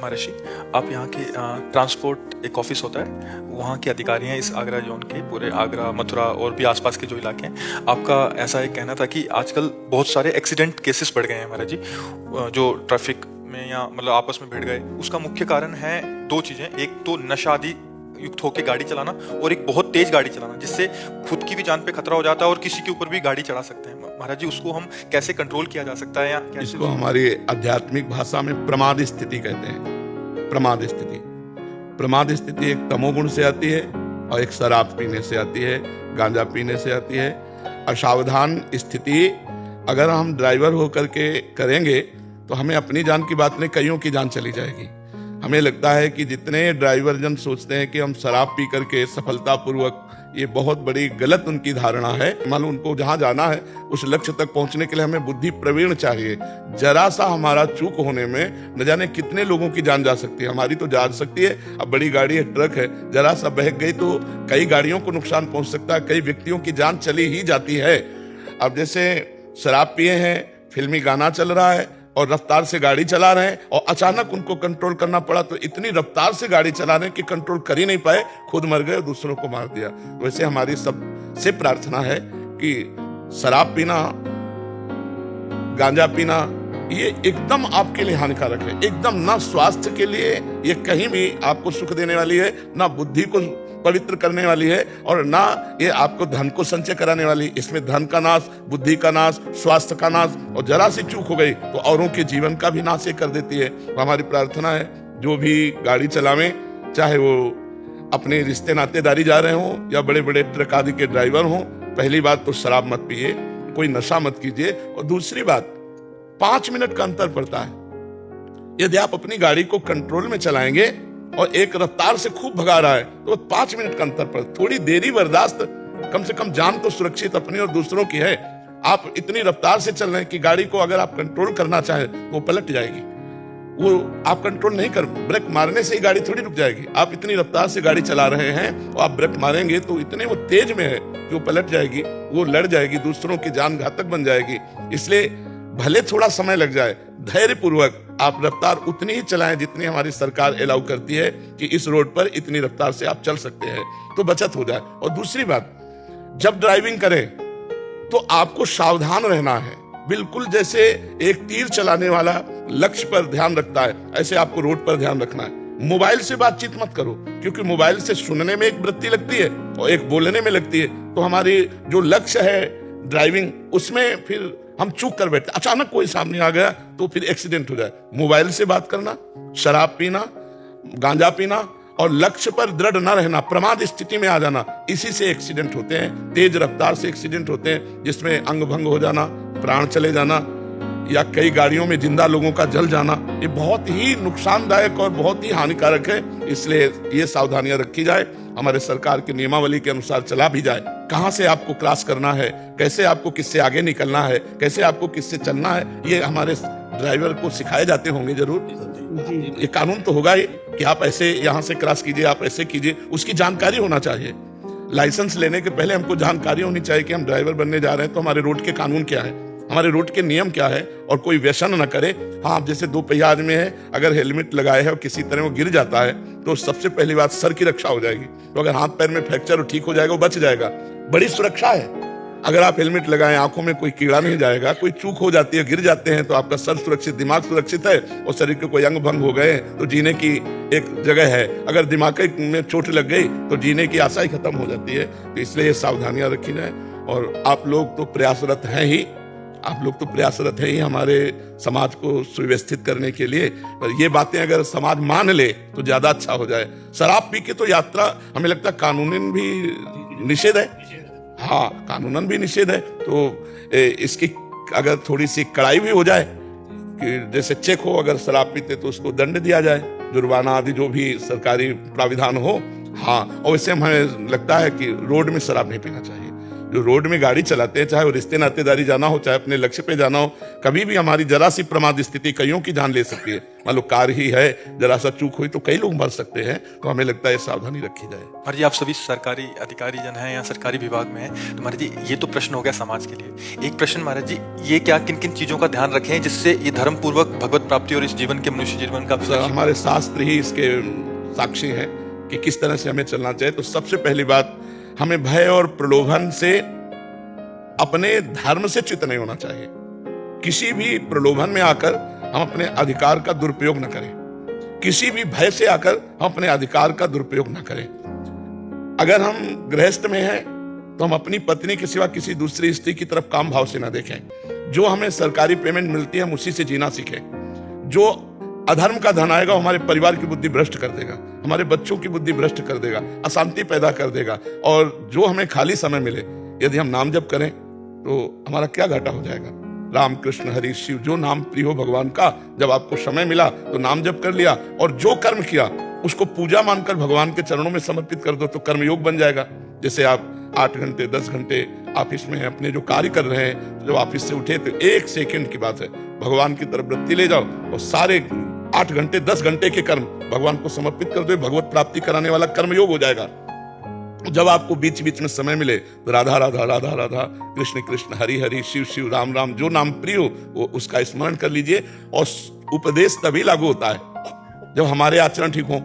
महर्षि, आप यहाँ के ट्रांसपोर्ट एक ऑफिस होता है, वहाँ के अधिकारी हैं इस आगरा जोन के, पूरे आगरा मथुरा और भी आसपास के जो इलाके हैं। आपका ऐसा एक कहना था कि आजकल बहुत सारे एक्सीडेंट केसेस बढ़ गए हैं महाराज जी, जो ट्रैफिक में या मतलब आपस में भिड़ गए। उसका मुख्य कारण है दो चीज़ें, एक तो नशादी युक्त होकर गाड़ी चलाना और एक बहुत तेज गाड़ी चलाना, जिससे खुद की भी जान पे खतरा हो जाता है और किसी के ऊपर भी गाड़ी चढ़ा सकते हैं। महाराज जी, उसको हम कैसे कंट्रोल किया जा सकता है या कैसे? इसको हमारी आध्यात्मिक भाषा में प्रमाद स्थिति कहते हैं। प्रमाद स्थिति, प्रमाद स्थिति एक तमोगुण से आती है और एक शराब पीने से आती है, गांजा पीने से आती है। असावधान स्थिति अगर हम ड्राइवर होकर के करेंगे तो हमें अपनी जान की बात नहीं, कईयों की जान चली जाएगी। हमें लगता है कि जितने ड्राइवर जन सोचते हैं कि हम शराब पी करके सफलतापूर्वक, ये बहुत बड़ी गलत उनकी धारणा है। मालूम उनको जहां जाना है उस लक्ष्य तक पहुंचने के लिए हमें बुद्धि प्रवीण चाहिए। जरा सा हमारा चूक होने में न जाने कितने लोगों की जान जा सकती है। हमारी तो जा सकती है, अब बड़ी गाड़ी है, ट्रक है, जरा सा बहक गई तो कई गाड़ियों को नुकसान पहुंच सकता है, कई व्यक्तियों की जान चली ही जाती है। अब जैसे शराब पिए हैं, फिल्मी गाना चल रहा है और रफ्तार से गाड़ी चला रहे हैं और अचानक उनको कंट्रोल करना पड़ा, तो इतनी रफ्तार से गाड़ी चला रहे हैं कि कंट्रोल कर ही नहीं पाए, खुद मर गए और दूसरों को मार दिया। वैसे हमारी सबसे प्रार्थना है कि शराब पीना, गांजा पीना ये एकदम आपके लिए हानिकारक है, एकदम ना स्वास्थ्य के लिए ये कहीं भी आपको सुख देने वाली है, ना बुद्धि को पवित्र करने वाली है और ना ये आपको धन को संचय कराने वाली। इसमें धन का नाश, बुद्धि का नाश, स्वास्थ्य का नाश, और जरा सी चूक हो गई तो औरों के जीवन का भी नाश कर देती है। तो हमारी प्रार्थना है जो भी गाड़ी चलावें, चाहे वो अपने रिश्ते नातेदारी जा रहे हों या बड़े बड़े ट्रक आदि के ड्राइवर हों, पहली बात तो शराब मत पिए, कोई नशा मत कीजिए। और दूसरी बात, 5 मिनट का अंतर पड़ता है। यदि आप अपनी गाड़ी को कंट्रोल में चलाएंगे और एक रफ्तार से खूब भगा रहा है तो 5 मिनट का अंतर पर थोड़ी देरी बर्दाश्त, कम से कम जान तो सुरक्षित अपनी और दूसरों की है। आप इतनी रफ्तार से चल रहे हैं कि गाड़ी को अगर आप कंट्रोल करना चाहें तो वो पलट जाएगी। वो आप कंट्रोल नहीं कर, ब्रेक मारने से ही गाड़ी थोड़ी रुक जाएगी। आप इतनी रफ्तार से गाड़ी चला रहे हैं और आप ब्रेक मारेंगे तो इतने वो तेज में है कि वो पलट जाएगी, वो लड़ जाएगी, दूसरों की जान घातक बन जाएगी। इसलिए भले थोड़ा समय लग जाए, धैर्य पूर्वक आप रफ्तार उतनी ही चलाएं जितनी हमारी सरकार अलाउ करती है कि इस रोड पर इतनी रफ्तार से आप चल सकते हैं, तो बचत हो जाए। और दूसरी बात, जब ड्राइविंग करें तो आपको सावधान रहना है। बिल्कुल जैसे एक तीर चलाने वाला लक्ष्य पर ध्यान रखता है, ऐसे आपको रोड पर ध्यान रखना है। मोबाइल से बातचीत मत करो, क्योंकि मोबाइल से सुनने में एक वृत्ति लगती है और एक बोलने में लगती है। तो हमारी जो लक्ष्य है ड्राइविंग, उसमें फिर हम चूक कर बैठते, अचानक कोई सामने आ गया तो फिर एक्सीडेंट हो जाए। मोबाइल से बात करना, शराब पीना, गांजा पीना और लक्ष्य पर दृढ़ न रहना, प्रमाद स्थिति में आ जाना, इसी से एक्सीडेंट होते हैं। तेज रफ्तार से एक्सीडेंट होते हैं जिसमें अंग भंग हो जाना, प्राण चले जाना या कई गाड़ियों में जिंदा लोगों का जल जाना। ये बहुत ही नुकसानदायक और बहुत ही हानिकारक है। इसलिए ये सावधानियां रखी जाए, हमारे सरकार की नियमावली के अनुसार चला भी जाए। कहां से आपको क्रॉस करना है, कैसे आपको किससे आगे निकलना है, कैसे आपको किससे चलना है, ये हमारे ड्राइवर को सिखाए जाते होंगे जरूर। ये कानून तो होगा ही कि आप ऐसे यहाँ से क्रॉस कीजिए, आप ऐसे कीजिए, उसकी जानकारी होना चाहिए। लाइसेंस लेने के पहले हमको जानकारी होनी चाहिए कि हम ड्राइवर बनने जा रहे हैं तो हमारे रोड के कानून क्या है, हमारे रोड के नियम क्या है, और कोई व्यसन न करे। हाँ, जैसे 2 पहिया आदमी है, अगर हेलमेट लगाए है और किसी तरह वो गिर जाता है तो सबसे पहली बात सर की रक्षा हो जाएगी। तो अगर हाथ पैर में फ्रैक्चर ठीक हो जाएगा, वो बच जाएगा, बड़ी सुरक्षा है। अगर आप हेलमेट लगाएं, आंखों में कोई कीड़ा नहीं जाएगा, कोई चूक हो जाती है, गिर जाते हैं तो आपका सर सुरक्षित, दिमाग सुरक्षित है और शरीर के कोई अंग भंग हो गए तो जीने की एक जगह है। अगर दिमाग में चोट लग गई तो जीने की आशा ही खत्म हो जाती है। तो इसलिए सावधानियां रखी जाए। और आप लोग तो प्रयासरत हैं ही, आप लोग तो प्रयासरत है ही हमारे समाज को सुव्यवस्थित करने के लिए। पर ये बातें अगर समाज मान ले तो ज्यादा अच्छा हो जाए। शराब पी के तो यात्रा हमें लगता है कानूनन भी निषेध है। हाँ, कानूनन भी निषेध है। तो इसकी अगर थोड़ी सी कड़ाई भी हो जाए कि जैसे चेक हो, अगर शराब पीते तो उसको दंड दिया जाए, जुर्माना आदि जो भी सरकारी प्राविधान हो। हाँ, और इससे हमें लगता है कि रोड में शराब नहीं पीना चाहिए। जो रोड में गाड़ी चलाते हैं, चाहे वो रिश्ते नातेदारी जाना हो, चाहे अपने लक्ष्य पे जाना हो, कभी भी हमारी जरा सी प्रमाद स्थिति कईयों की जान ले सकती है। मान लो कार ही है, जरा सा चूक हुई तो कई लोग मर सकते हैं। तो हमें लगता है सावधानी रखी जाए। महाराज जी, आप सभी सरकारी अधिकारी जन हैं या सरकारी विभाग में हैं, तो महाराज जी ये तो प्रश्न हो गया समाज के लिए। एक प्रश्न महाराज जी, ये क्या किन किन चीजों का ध्यान रखें जिससे ये धर्म पूर्वक भगवत प्राप्ति और इस जीवन के मनुष्य जीवन का हमारे शास्त्र ही इसके साक्षी हैं कि किस तरह से हमें चलना चाहिए। तो सबसे पहली बात, हमें भय और प्रलोभन से, अपने धर्म से च्युत नहीं होना चाहिए। किसी भी प्रलोभन में आकर हम अपने अधिकार का दुरुपयोग न करें, किसी भी भय से आकर हम अपने अधिकार का दुरुपयोग न करें। अगर हम गृहस्थ में हैं तो हम अपनी पत्नी के सिवा किसी दूसरी स्त्री की तरफ काम भाव से न देखें। जो हमें सरकारी पेमेंट मिलती है हम उसी से जीना सीखें। जो अधर्म का धन आएगा हमारे परिवार की बुद्धि भ्रष्ट कर देगा, हमारे बच्चों की बुद्धि भ्रष्ट कर देगा, अशांति पैदा कर देगा। और जो हमें खाली समय मिले, यदि हम नाम जप करें तो हमारा क्या घाटा हो जाएगा। राम कृष्ण हरि शिव, जो नाम प्रिय हो भगवान का, जब आपको समय मिला तो नाम जप कर लिया और जो कर्म किया उसको पूजा मानकर भगवान के चरणों में समर्पित कर दो तो कर्मयोग बन जाएगा। जैसे आप 8 घंटे 10 घंटे ऑफिस में अपने जो कार्य कर रहे हैं, जब ऑफिस से उठे तो 1 सेकंड की बात है, भगवान की तरफ वृत्ति ले जाओ और सारे 8 घंटे 10 घंटे के कर्म भगवान को समर्पित कर दो। भगवत प्राप्ति कराने वाला कर्मयोग हो जाएगा। जब आपको बीच बीच में समय मिले तो राधा राधा राधा राधा, कृष्ण कृष्ण, हरि हरि, शिव शिव, राम राम, जो नाम प्रिय हो वो उसका स्मरण कर लीजिए। और उपदेश तभी लागू होता है जब हमारे आचरण ठीक हो।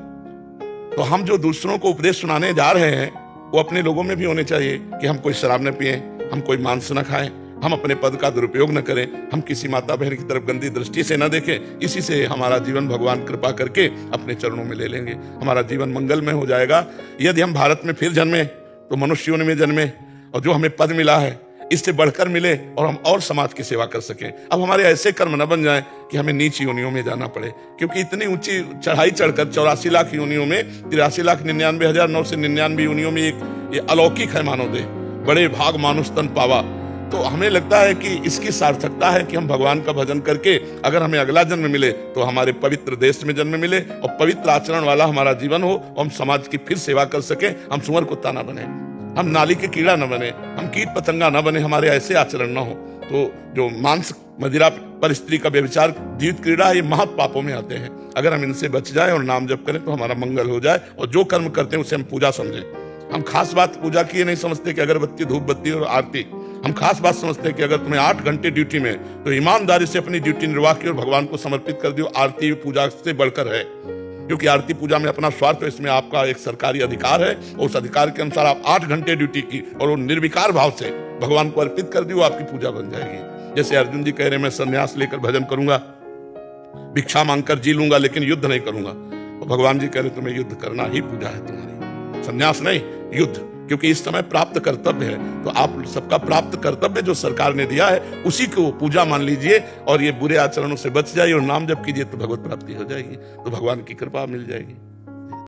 तो हम जो दूसरों को उपदेश सुनाने जा रहे हैं वो अपने लोगों में भी होने चाहिए कि हम कोई शराब न पिए, हम कोई मांस न खाएं, हम अपने पद का दुरुपयोग न करें, हम किसी माता बहन की तरफ गंदी दृष्टि से न देखें। इसी से हमारा जीवन भगवान कृपा करके अपने चरणों में ले लेंगे, हमारा जीवन मंगलमय हो जाएगा। यदि हम भारत में फिर जन्मे तो मनुष्य योनि में जन्मे और जो हमें पद मिला है इससे बढ़कर मिले और हम और समाज की सेवा कर सकें। अब हमारे ऐसे कर्म न बन जाएं कि हमें नीच योनियों में जाना पड़े, क्योंकि इतनी ऊंची चढ़ाई चढ़कर 84 लाख योनियों में 83,99,999 योनियों में एक ये अलौकिक है मानव देह, बड़े भाग मानुष तन पावा। तो हमें लगता है कि इसकी सार्थकता है कि हम भगवान का भजन करके अगर हमें अगला जन्म मिले तो हमारे पवित्र देश में जन्म मिले और पवित्र आचरण वाला हमारा जीवन हो, हम समाज की फिर सेवा कर सके। हम सुअर कुत्ता ना बने, हम नाली के कीड़ा न बने, हम कीट पतंगा न बने, हमारे ऐसे आचरण न हो। तो जो मांस मदिरा पर स्त्री का व्यभिचार जीवित क्रीड़ा है, ये महत् पापों में आते हैं। अगर हम इनसे बच जाए और नाम जप करें तो हमारा मंगल हो जाए। और जो कर्म करते हैं उसे हम पूजा समझें। हम खास बात पूजा की नहीं समझते कि अगरबत्ती धूप बत्ती और आरती। हम खास बात समझते हैं कि अगर तुम्हें 8 घंटे ड्यूटी में, तो ईमानदारी से अपनी ड्यूटी निर्वाह की और भगवान को समर्पित कर दियो। आरती पूजा से बढ़कर है, क्योंकि आरती पूजा में अपना स्वार्थ है, इसमें आपका एक सरकारी अधिकार है। उस अधिकार के अनुसार आप 8 घंटे ड्यूटी की और वो निर्विकार भाव से भगवान को अर्पित कर दियो, आपकी पूजा बन जाएगी। जैसे अर्जुन जी कह रहे हैं मैं संन्यास लेकर भजन करूंगा, भिक्षा मांगकर जी लूंगा, लेकिन युद्ध नहीं करूंगा। और भगवान जी कह रहे तुम्हें युद्ध करना ही पूजा है तुम्हारी, संन्यास नहीं युद्ध, क्योंकि इस समय प्राप्त कर्तव्य है। तो आप सबका प्राप्त कर्तव्य जो सरकार ने दिया है उसी को पूजा मान लीजिए और ये बुरे आचरणों से बच जाइए और नाम जप कीजिए तो भगवत प्राप्ति हो जाएगी, तो भगवान की कृपा मिल जाएगी।